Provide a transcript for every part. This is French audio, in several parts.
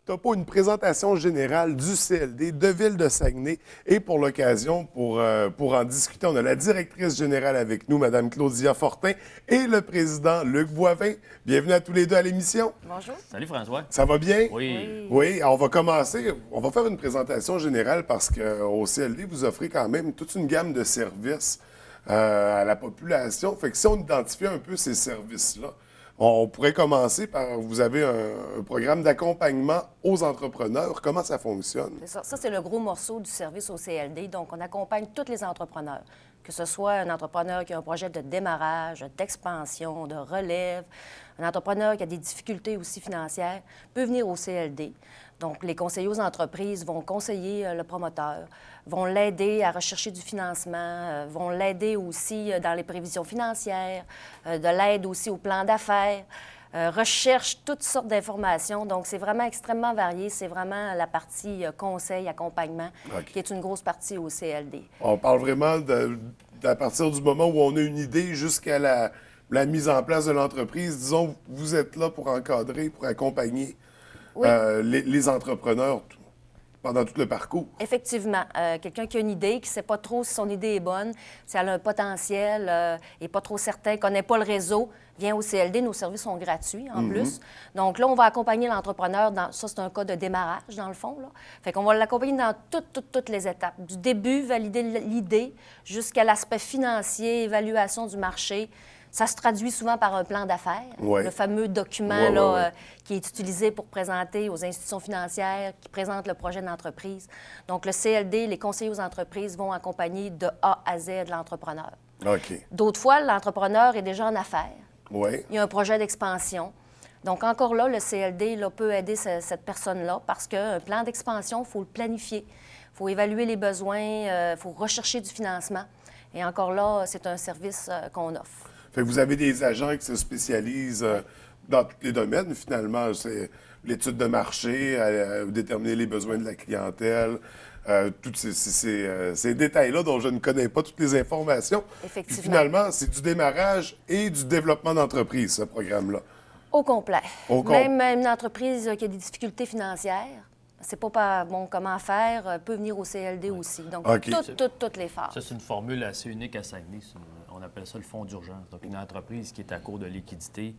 topo, une présentation générale du CLD de Ville de Saguenay. Et pour l'occasion, pour en discuter, on a la directrice générale avec nous, Mme Claudia Fortin, et le président Luc Boivin. Bienvenue à tous les deux à l'émission. Bonjour. Salut François. Ça va bien? Oui. Oui, on va commencer. On va faire une présentation générale parce qu'au CLD, vous offrez quand même toute une gamme de services à la population. Fait que si on identifie un peu ces services-là, on pourrait commencer par, vous avez un programme d'accompagnement aux entrepreneurs. Comment ça fonctionne? C'est ça. Ça, c'est le gros morceau du service au CLD. Donc, on accompagne tous les entrepreneurs, que ce soit un entrepreneur qui a un projet de démarrage, d'expansion, de relève, un entrepreneur qui a des difficultés aussi financières, peut venir au CLD. Donc, les conseillers aux entreprises vont conseiller le promoteur, vont l'aider à rechercher du financement, vont l'aider aussi dans les prévisions financières, de l'aide aussi au plan d'affaires, recherche toutes sortes d'informations. Donc, c'est vraiment extrêmement varié. C'est vraiment la partie conseil, accompagnement, qui est une grosse partie au CLD. On parle vraiment à partir du moment où on a une idée jusqu'à la mise en place de l'entreprise. Disons, vous êtes là pour encadrer, pour accompagner les entrepreneurs pendant tout le parcours. Effectivement. Quelqu'un qui a une idée, qui ne sait pas trop si son idée est bonne, si elle a un potentiel, n'est pas trop certain, ne connaît pas le réseau, vient au CLD. Nos services sont gratuits en plus. Donc là, on va accompagner l'entrepreneur dans... Ça, c'est un cas de démarrage, dans le fond, là. Fait qu'on va l'accompagner dans toutes les étapes. Du début, valider l'idée, jusqu'à l'aspect financier, évaluation du marché. Ça se traduit souvent par un plan d'affaires, le fameux document qui est utilisé pour présenter aux institutions financières qui présentent le projet d'entreprise. Donc, le CLD, les conseillers aux entreprises vont accompagner de A à Z l'entrepreneur. D'autres fois, l'entrepreneur est déjà en affaires. Il y a un projet d'expansion. Donc, encore là, le CLD peut aider cette personne-là parce qu'un plan d'expansion, il faut le planifier. Il faut évaluer les besoins, il faut rechercher du financement. Et encore là, c'est un service qu'on offre. Fait que vous avez des agents qui se spécialisent dans tous les domaines, finalement. C'est l'étude de marché, déterminer les besoins de la clientèle, tous ces détails-là dont je ne connais pas toutes les informations. Effectivement. Puis finalement, c'est du démarrage et du développement d'entreprise, ce programme-là. Au complet. Même une entreprise qui a des difficultés financières, c'est pas comment faire, peut venir au CLD aussi. Donc, toutes les phases. Ça, c'est une formule assez unique à Saguenay. On appelle ça le fonds d'urgence. Donc, une entreprise qui est à court de liquidité,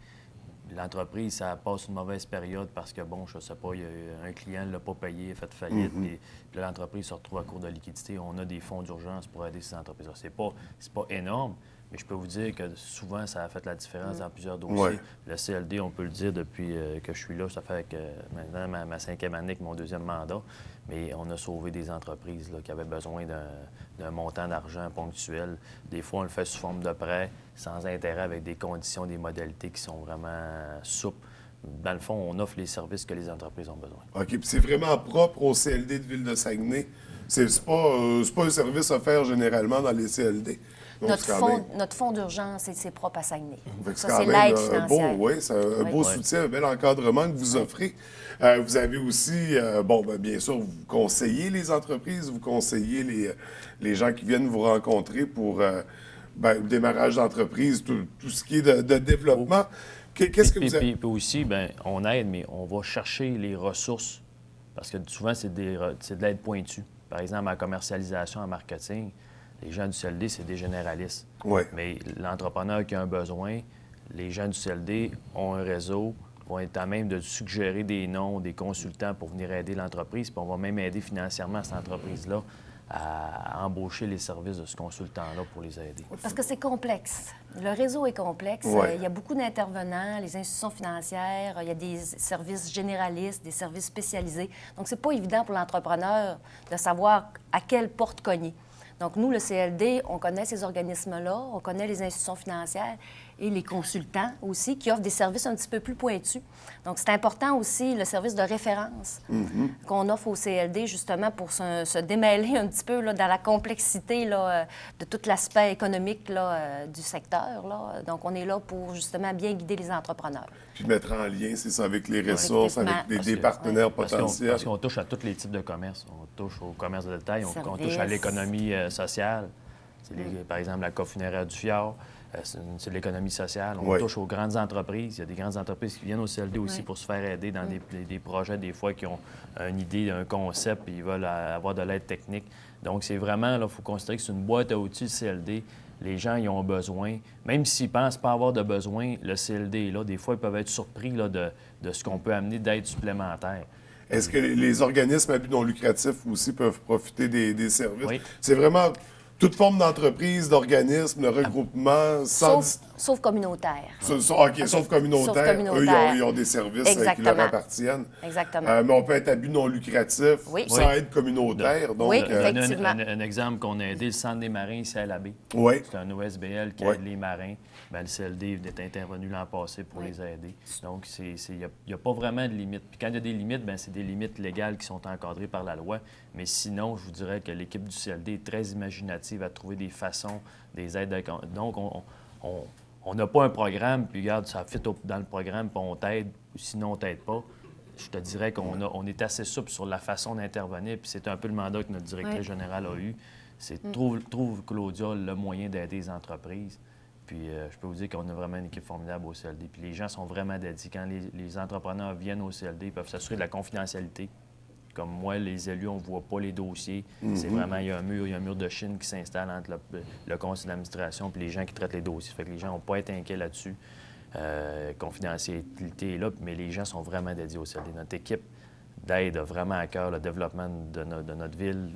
l'entreprise, ça passe une mauvaise période parce que, bon, je sais pas, il y a un client ne l'a pas payé, a fait faillite, puis l'entreprise se retrouve à court de liquidité. On a des fonds d'urgence pour aider ces entreprises-là. C'est pas énorme, mais je peux vous dire que souvent, ça a fait la différence dans plusieurs dossiers. Le CLD, on peut le dire depuis que je suis là, ça fait que maintenant ma 5e année avec mon 2e mandat, mais on a sauvé des entreprises là, qui avaient besoin d'un montant d'argent ponctuel. Des fois, on le fait sous forme de prêt, sans intérêt, avec des conditions, des modalités qui sont vraiment souples. Dans le fond, on offre les services que les entreprises ont besoin. OK. Puis c'est vraiment propre au CLD de Ville de Saguenay. C'est pas un service offert généralement dans les CLD. Donc, notre fonds d'urgence, c'est propre à Saguenay. Ça, c'est l'aide financière. C'est un beau soutien, un bel encadrement que vous offrez. Vous avez aussi, bien sûr, vous conseillez les entreprises, vous conseillez les gens qui viennent vous rencontrer pour le démarrage d'entreprise, tout ce qui est de développement. Qu'est-ce que vous avez... Puis aussi, on aide, mais on va chercher les ressources, parce que souvent, c'est de l'aide pointue. Par exemple, en commercialisation, en marketing, les gens du CLD, c'est des généralistes. Mais l'entrepreneur qui a un besoin, les gens du CLD ont un réseau, vont être à même de suggérer des noms, des consultants pour venir aider l'entreprise. Puis on va même aider financièrement cette entreprise-là à embaucher les services de ce consultant-là pour les aider. Parce que c'est complexe. Le réseau est complexe. Il y a beaucoup d'intervenants, les institutions financières, il y a des services généralistes, des services spécialisés. Donc, c'est pas évident pour l'entrepreneur de savoir à quelle porte cogner. Donc, nous, le CLD, on connaît ces organismes-là, on connaît les institutions financières et les consultants aussi qui offrent des services un petit peu plus pointus. Donc, c'est important aussi le service de référence qu'on offre au CLD justement pour se démêler un petit peu là, dans la complexité là, de tout l'aspect économique là, du secteur. Là. Donc, on est là pour justement bien guider les entrepreneurs. Puis mettre en lien, c'est ça, avec les ressources, avec des partenaires potentiels. Parce qu'on touche à tous les types de commerce. On touche au commerce de détail, on touche à l'économie sociale. Par exemple, la cofunéraire du Fjord. c'est de l'économie sociale. On touche aux grandes entreprises. Il y a des grandes entreprises qui viennent au CLD aussi pour se faire aider dans des projets, des fois, qui ont une idée, un concept, puis ils veulent avoir de l'aide technique. Donc, c'est vraiment, il faut considérer que c'est une boîte à outils, le CLD. Les gens y ont besoin. Même s'ils pensent pas avoir de besoin, le CLD est là. Des fois, ils peuvent être surpris là, de ce qu'on peut amener d'aide supplémentaire. Est-ce que les organismes à but non lucratif aussi peuvent profiter des services? Oui. C'est vraiment toute forme d'entreprise, d'organisme, de regroupement, Sauf communautaire. Sauf communautaire. Eux, ils ont des services qui leur appartiennent. Exactement. Mais on peut être à but non lucratif sans être communautaire. Donc, effectivement. Un exemple qu'on a aidé, le Centre des marins ici à l'Abbé. Oui. C'est un OSBL qui aide les marins. Bien, le CLD est intervenu l'an passé pour les aider. Donc, il n'y a pas vraiment de limite. Puis quand il y a des limites, bien, c'est des limites légales qui sont encadrées par la loi. Mais sinon, je vous dirais que l'équipe du CLD est très imaginative à trouver des façons, des aides. Donc, on n'a pas un programme, puis regarde, ça fit dans le programme, puis on t'aide, sinon on t'aide pas. Je te dirais qu'on est assez souple sur la façon d'intervenir, puis c'est un peu le mandat que notre directrice générale a eu. C'est trouve, Claudia, le moyen d'aider les entreprises. Puis je peux vous dire qu'on a vraiment une équipe formidable au CLD. Puis les gens sont vraiment dédiés. Quand les entrepreneurs viennent au CLD, ils peuvent s'assurer de la confidentialité. Comme moi, les élus, on ne voit pas les dossiers. C'est vraiment, il y a un mur de Chine qui s'installe entre le conseil d'administration et les gens qui traitent les dossiers. Fait que les gens n'ont pas à être inquiets là-dessus. Confidentialité est là, mais les gens sont vraiment dédiés au CLD. Notre équipe d'aide a vraiment à cœur le développement de notre ville,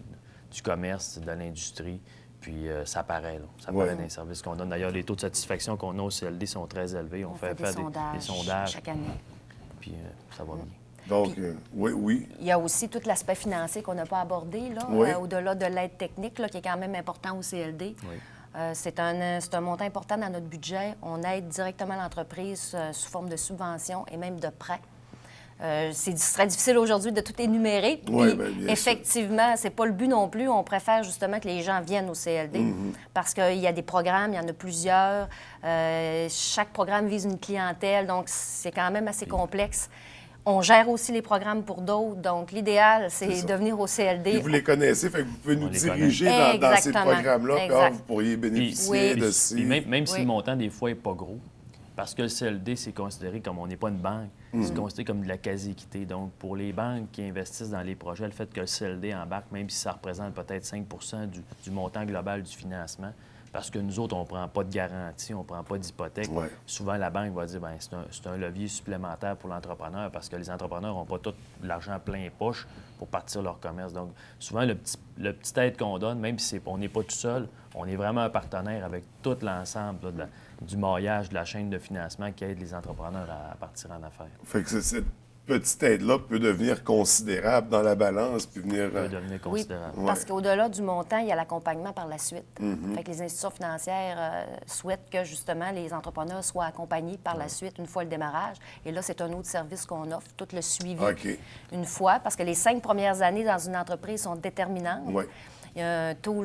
du commerce, de l'industrie. Puis ça paraît, là. Ça paraît dans les services qu'on donne. D'ailleurs, les taux de satisfaction qu'on a au CLD sont très élevés. On fait faire des sondages chaque année. Puis ça va bien. Donc, oui. Il y a aussi tout l'aspect financier qu'on n'a pas abordé, là, au-delà de l'aide technique, là, qui est quand même important au CLD. Oui. C'est un montant important dans notre budget. On aide directement l'entreprise sous forme de subventions et même de prêts. C'est très difficile aujourd'hui de tout énumérer. Oui, bien effectivement, c'est pas le but non plus. On préfère justement que les gens viennent au CLD parce qu'il y a des programmes, il y en a plusieurs. Chaque programme vise une clientèle, donc c'est quand même assez complexe. On gère aussi les programmes pour d'autres. Donc, l'idéal, c'est de venir au CLD. Et vous les connaissez, fait que vous pouvez nous diriger dans ces programmes-là. Vous pourriez bénéficier de ces... Puis même si le montant, des fois, n'est pas gros, parce que le CLD, c'est considéré comme on n'est pas une banque, c'est considéré comme de la quasi-équité. Donc, pour les banques qui investissent dans les projets, le fait que le CLD embarque, même si ça représente peut-être 5 du montant global du financement, parce que nous autres, on ne prend pas de garantie, on ne prend pas d'hypothèque. Souvent, la banque va dire bien, c'est un levier supplémentaire pour l'entrepreneur parce que les entrepreneurs n'ont pas tout l'argent plein poche pour partir leur commerce. Donc, souvent, le petit aide qu'on donne, même si on n'est pas tout seul, on est vraiment un partenaire avec tout l'ensemble du maillage de la chaîne de financement qui aide les entrepreneurs à partir en affaires. Fait que cette petite aide-là peut devenir considérable dans la balance puis venir... peut devenir considérable. Oui, parce qu'au-delà du montant, il y a l'accompagnement par la suite. Fait que les institutions financières souhaitent que, justement, les entrepreneurs soient accompagnés par la suite une fois le démarrage. Et là, c'est un autre service qu'on offre, tout le suivi une fois, parce que les 5 premières années dans une entreprise sont déterminantes. Il y a un taux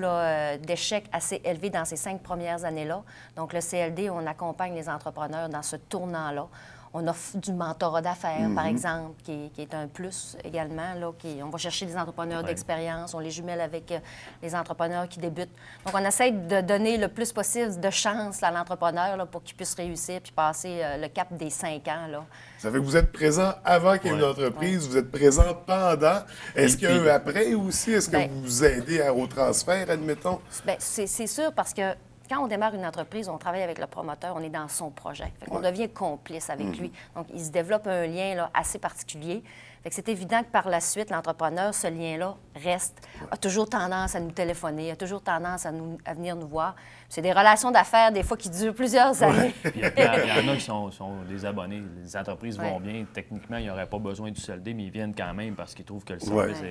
d'échec assez élevé dans ces 5 premières années-là. Donc, le CLD, on accompagne les entrepreneurs dans ce tournant-là. On offre du mentorat d'affaires, par exemple, qui est un plus également. Là, on va chercher des entrepreneurs d'expérience, on les jumelle avec les entrepreneurs qui débutent. Donc, on essaie de donner le plus possible de chance à l'entrepreneur là, pour qu'il puisse réussir puis passer le cap des 5 ans. Là. Ça fait que vous êtes présent avant qu'il y ait une entreprise, vous êtes présent pendant. Est-ce qu'il y a un après aussi? Est-ce que vous aidez au transfert, admettons? Bien, c'est sûr parce que quand on démarre une entreprise, on travaille avec le promoteur, on est dans son projet. On devient complice avec lui. Donc, il se développe un lien là, assez particulier. Fait que c'est évident que par la suite, l'entrepreneur, ce lien-là reste, a toujours tendance à nous téléphoner, a toujours tendance à venir nous voir. C'est des relations d'affaires, des fois, qui durent plusieurs années. Il y en a qui sont des abonnés. Les entreprises vont bien. Techniquement, ils n'auraient pas besoin du CLD, mais ils viennent quand même parce qu'ils trouvent que le service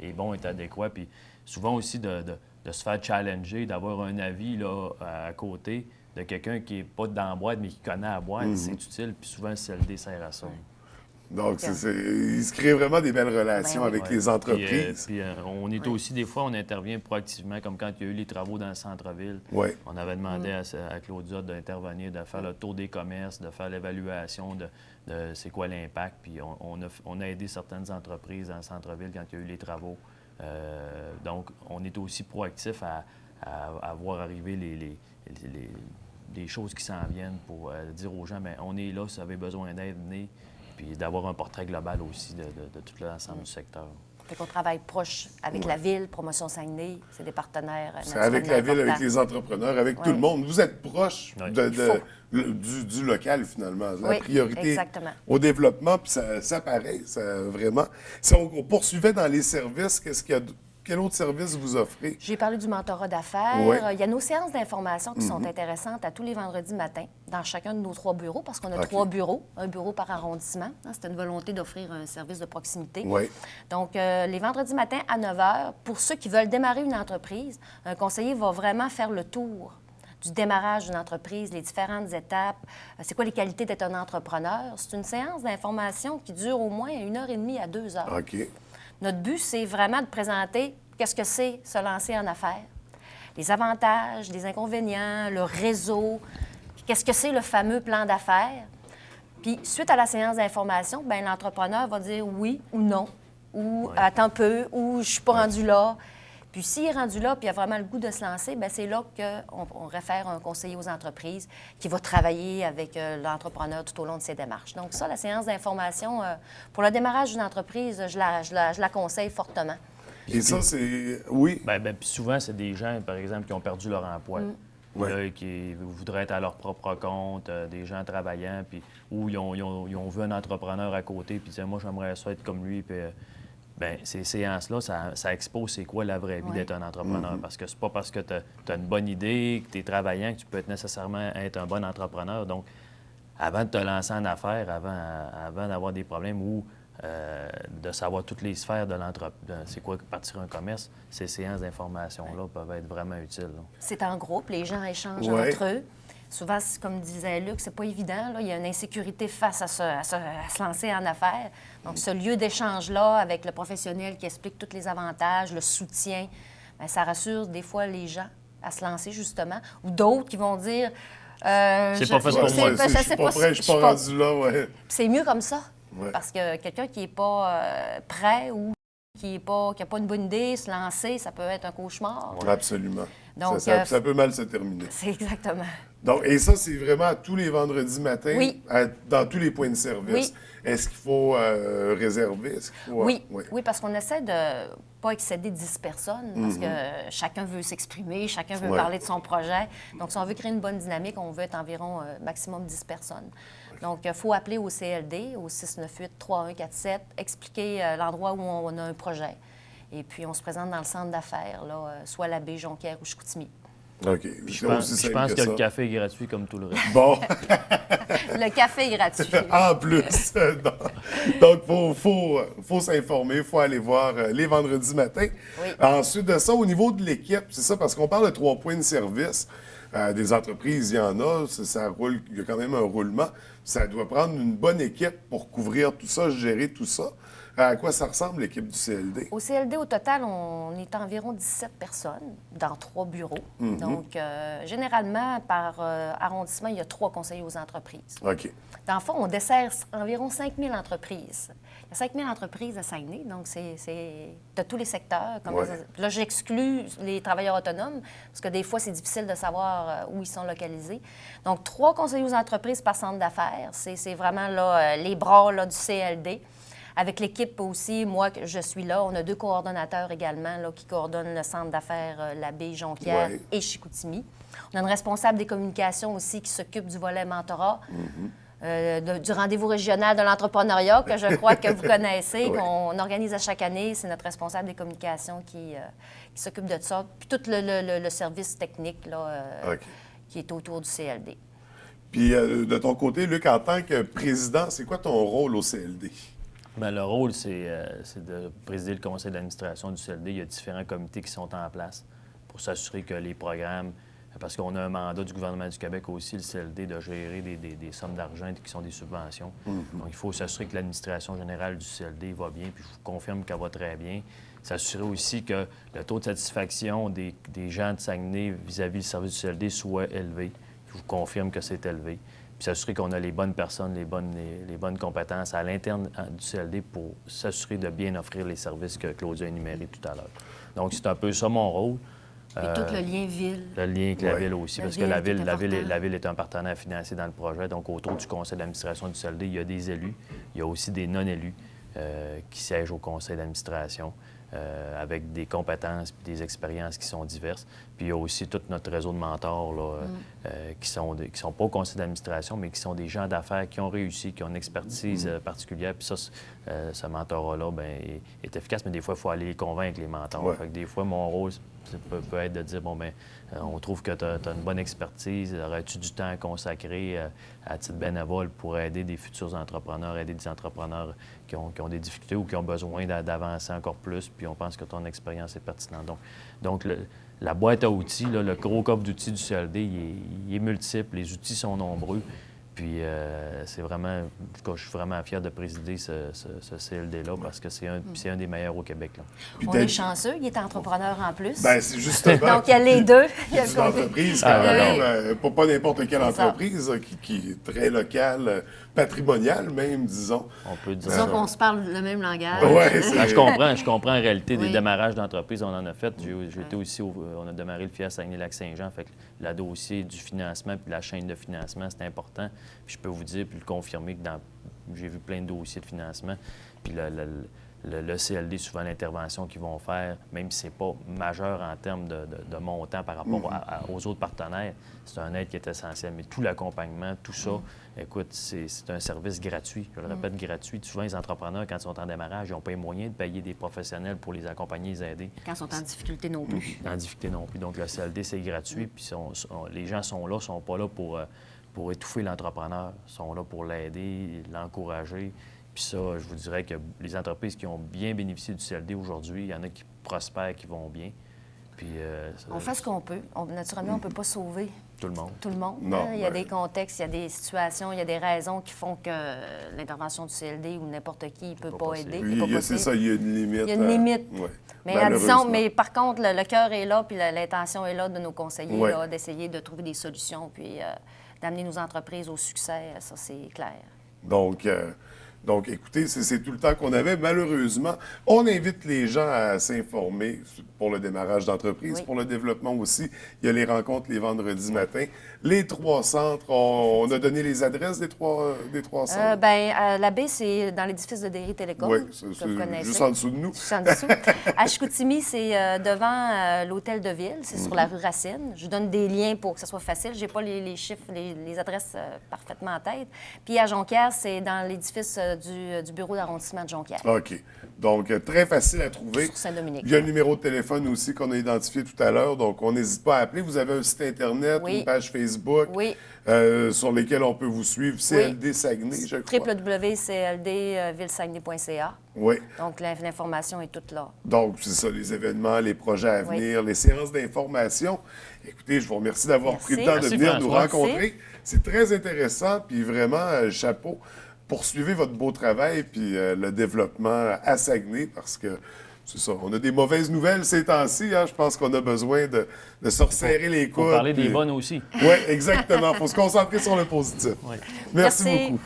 est bon, est adéquat. Puis souvent aussi de se faire challenger, d'avoir un avis là, à côté de quelqu'un qui n'est pas dans la boîte, mais qui connaît la boîte, c'est utile. Puis souvent, le CLD sert à ça. Donc, il se crée vraiment des belles relations avec les entreprises. Puis on est aussi, des fois, on intervient proactivement, comme quand il y a eu les travaux dans le centre-ville. On avait demandé à Claudia d'intervenir, de faire le tour des commerces, de faire l'évaluation de c'est quoi l'impact. Puis on a aidé certaines entreprises dans le centre-ville quand il y a eu les travaux. Donc, on est aussi proactif à voir arriver des choses qui s'en viennent pour dire aux gens, bien, on est là, si vous avez besoin d'aide, venez. Puis d'avoir un portrait global aussi de tout l'ensemble du secteur. Fait qu'on travaille proche avec la Ville, Promotion Saguenay, c'est des partenaires c'est avec la Ville, avec les entrepreneurs, avec tout le monde. Vous êtes proche du local, finalement. La priorité exactement. Au développement, puis ça paraît, vraiment. Si on poursuivait dans les services, quel autre service vous offrez? J'ai parlé du mentorat d'affaires. Oui. Il y a nos séances d'information qui sont intéressantes à tous les vendredis matins dans chacun de nos 3 bureaux, parce qu'on a 3 bureaux, un bureau par arrondissement. C'était une volonté d'offrir un service de proximité. Oui. Donc, les vendredis matins à 9 h, pour ceux qui veulent démarrer une entreprise, un conseiller va vraiment faire le tour du démarrage d'une entreprise, les différentes étapes, c'est quoi les qualités d'être un entrepreneur. C'est une séance d'information qui dure au moins 1h30 à 2 heures. OK. Notre but, c'est vraiment de présenter qu'est-ce que c'est se lancer en affaires, les avantages, les inconvénients, le réseau, qu'est-ce que c'est le fameux plan d'affaires. Puis, suite à la séance d'information, bien, l'entrepreneur va dire oui ou non, ou attends un peu, ou je suis pas rendu là. Puis, s'il est rendu là, puis il a vraiment le goût de se lancer, bien, c'est là qu'on réfère un conseiller aux entreprises qui va travailler avec l'entrepreneur tout au long de ses démarches. Donc, ça, la séance d'information, pour le démarrage d'une entreprise, je la conseille fortement. Et ça, c'est... Oui? Bien, puis souvent, c'est des gens, par exemple, qui ont perdu leur emploi. Là, qui voudraient être à leur propre compte, des gens travaillants, puis ou ils ont vu un entrepreneur à côté, puis disaient, moi, j'aimerais ça être comme lui, puis... Bien, ces séances-là, ça expose c'est quoi la vraie vie d'être un entrepreneur. Parce que c'est pas parce que tu as une bonne idée, que tu es travaillant, que tu peux nécessairement être un bon entrepreneur. Donc, avant de te lancer en affaires, avant d'avoir des problèmes ou de savoir toutes les sphères de l'entreprise, c'est quoi partir un commerce, ces séances d'information-là peuvent être vraiment utiles. C'est en groupe, les gens échangent entre eux. Souvent, comme disait Luc, c'est pas évident. Là. Il y a une insécurité face à se lancer en affaires. Donc, ce lieu d'échange-là avec le professionnel qui explique tous les avantages, le soutien, bien, ça rassure des fois les gens à se lancer, justement. Ou d'autres qui vont dire... c'est pas fait pour moi. Je suis pas prêt, je suis pas rendu là, ouais. C'est mieux comme ça. Ouais. Parce que quelqu'un qui n'est pas prêt ou qui n'a pas une bonne idée, se lancer, ça peut être un cauchemar. Ouais. Absolument. Donc, ça peut mal se terminer. C'est exactement. Donc, et ça, c'est vraiment tous les vendredis matins, dans tous les points de service. Oui. Est-ce qu'il faut réserver? Oui, parce qu'on essaie de ne pas excéder 10 personnes, parce que chacun veut s'exprimer, chacun veut parler de son projet. Donc, si on veut créer une bonne dynamique, on veut être environ maximum 10 personnes. Donc, il faut appeler au CLD, au 698-3147, expliquer l'endroit où on a un projet. Et puis, on se présente dans le centre d'affaires, soit la baie Jonquière ou Chicoutimi. OK. Je pense que le café est gratuit comme tout le reste. Bon. Le café est gratuit. En plus. Donc, il faut s'informer, il faut aller voir les vendredis matins. Oui. Ensuite de ça, au niveau de l'équipe, c'est ça, parce qu'on parle de 3 points de service. Des entreprises, il y en a, ça roule, il y a quand même un roulement. Ça doit prendre une bonne équipe pour couvrir tout ça, gérer tout ça. À quoi ça ressemble, l'équipe du CLD? Au CLD, au total, on est environ 17 personnes dans 3 bureaux. Donc, généralement, par arrondissement, il y a 3 conseillers aux entreprises. OK. Dans le fond, on dessert environ 5 000 entreprises. Il y a 5 000 entreprises à Saguenay, donc c'est de tous les secteurs. Là, j'exclus les travailleurs autonomes, parce que des fois, c'est difficile de savoir où ils sont localisés. Donc, 3 conseillers aux entreprises par centre d'affaires. C'est vraiment là, les bras là, du CLD. Avec l'équipe aussi, moi, je suis là. On a 2 coordonnateurs également là, qui coordonnent le centre d'affaires La Baie, Jonquière et Chicoutimi. On a une responsable des communications aussi qui s'occupe du volet mentorat, du rendez-vous régional de l'entrepreneuriat que je crois que vous connaissez, qu'on organise à chaque année. C'est notre responsable des communications qui s'occupe de ça. Puis tout le service technique là, qui est autour du CLD. Puis de ton côté, Luc, en tant que président, c'est quoi ton rôle au CLD? Bien, le rôle, c'est de présider le conseil d'administration du CLD. Il y a différents comités qui sont en place pour s'assurer que les programmes, parce qu'on a un mandat du gouvernement du Québec aussi, le CLD, de gérer des sommes d'argent qui sont des subventions. Donc, il faut s'assurer que l'administration générale du CLD va bien, puis je vous confirme qu'elle va très bien. S'assurer aussi que le taux de satisfaction des gens de Saguenay vis-à-vis du service du CLD soit élevé. Je vous confirme que c'est élevé. Puis s'assurer qu'on a les bonnes personnes, les bonnes compétences à l'interne du CLD pour s'assurer de bien offrir les services que Claudia a énumérés tout à l'heure. Donc, c'est un peu ça mon rôle. Et tout le lien ville. Le lien avec la ville aussi, parce que la ville est un partenaire financier dans le projet. Donc, autour du conseil d'administration du CLD, il y a des élus, il y a aussi des non-élus qui siègent au conseil d'administration avec des compétences et des expériences qui sont diverses. Puis, il y a aussi tout notre réseau de mentors là, qui sont pas au conseil d'administration, mais qui sont des gens d'affaires qui ont réussi, qui ont une expertise particulière. Puis ça, ce mentorat-là est efficace, mais des fois, il faut aller les convaincre, les mentors. Ouais. Fait que des fois, mon rôle peut être de dire, bon, bien, on trouve que tu as une bonne expertise, aurais-tu du temps à consacrer à titre bénévole pour aider des futurs entrepreneurs, aider des entrepreneurs qui ont des difficultés ou qui ont besoin d'avancer encore plus, puis on pense que ton expérience est pertinente. Donc la boîte à outils, là, le gros coffre d'outils du CLD, il est multiple, les outils sont nombreux. Puis c'est vraiment, je suis vraiment fier de présider ce CLD-là parce que c'est un des meilleurs au Québec. Là. On est chanceux, il est entrepreneur en plus. Bien, c'est justement. Donc, il y a les deux. Il y a une entreprise, quand même, pas n'importe quelle entreprise, qui est très locale, patrimoniale même, disons. On peut dire disons ça. qu'on se parle le même langage. Ouais, je comprends en réalité des Oui. démarrages d'entreprise, on en a fait. J'ai été aussi, on a démarré le FIA Saguenay-Lac-Saint-Jean, fait que le dossier du financement puis la chaîne de financement, c'est important. Puis je peux vous dire puis le confirmer que j'ai vu plein de dossiers de financement. Puis le CLD, souvent l'intervention qu'ils vont faire, même si ce n'est pas majeur en termes de montant par rapport aux autres partenaires, c'est un aide qui est essentiel. Mais tout l'accompagnement, tout ça, écoute, c'est un service gratuit. Je le répète, gratuit. Souvent, les entrepreneurs, quand ils sont en démarrage, ils n'ont pas les moyens de payer des professionnels pour les accompagner, les aider. Quand ils sont en difficulté non plus. En difficulté non plus. Donc, le CLD, c'est gratuit. Puis les gens sont là, ne sont pas là pour étouffer l'entrepreneur. Ils sont là pour l'aider, l'encourager. Puis ça, je vous dirais que les entreprises qui ont bien bénéficié du CLD aujourd'hui, il y en a qui prospèrent, qui vont bien. Puis, on fait ce qu'on peut. Naturellement, on ne peut pas sauver tout le monde. Tout le monde. Non, il y a des contextes, il y a des situations, il y a des raisons qui font que l'intervention du CLD ou n'importe qui ne peut pas aider. C'est ça, il y a une limite. Il y a une limite. Ouais. Mais par contre, le cœur est là, puis l'intention est là de nos conseillers, d'essayer de trouver des solutions, puis d'amener nos entreprises au succès. Ça, c'est clair. Donc, écoutez, c'est tout le temps qu'on avait. Malheureusement, on invite les gens à s'informer pour le démarrage d'entreprise, pour le développement aussi. Il y a les rencontres les vendredis matins. Les 3 centres, on a donné les adresses des trois centres? La baie, c'est dans l'édifice de Derry Télécom. Oui, c'est juste en dessous de nous. Juste en dessous. À Chicoutimi, c'est devant l'hôtel de ville. C'est sur la rue Racine. Je vous donne des liens pour que ce soit facile. Je n'ai pas les chiffres, les adresses parfaitement en tête. Puis à Jonquière, c'est dans l'édifice du bureau d'arrondissement de Jonquière. OK. Donc, très facile à trouver. Sur Saint-Dominique. Il y a un numéro de téléphone aussi qu'on a identifié tout à l'heure, donc on n'hésite pas à appeler. Vous avez un site Internet, une page Facebook sur lesquels on peut vous suivre. CLD Saguenay, je crois. www.cldvillesaguenay.ca. Oui. Donc, l'information est toute là. Donc, c'est ça, les événements, les projets à venir, les séances d'information. Écoutez, je vous remercie d'avoir pris le temps de venir nous rencontrer. C'est très intéressant, puis vraiment, chapeau. Poursuivez votre beau travail puis le développement à Saguenay parce que c'est ça. On a des mauvaises nouvelles ces temps-ci. Hein? Je pense qu'on a besoin de se resserrer les coudes. Il faut parler des bonnes aussi. Oui, exactement. Il faut se concentrer sur le positif. Ouais. Merci beaucoup.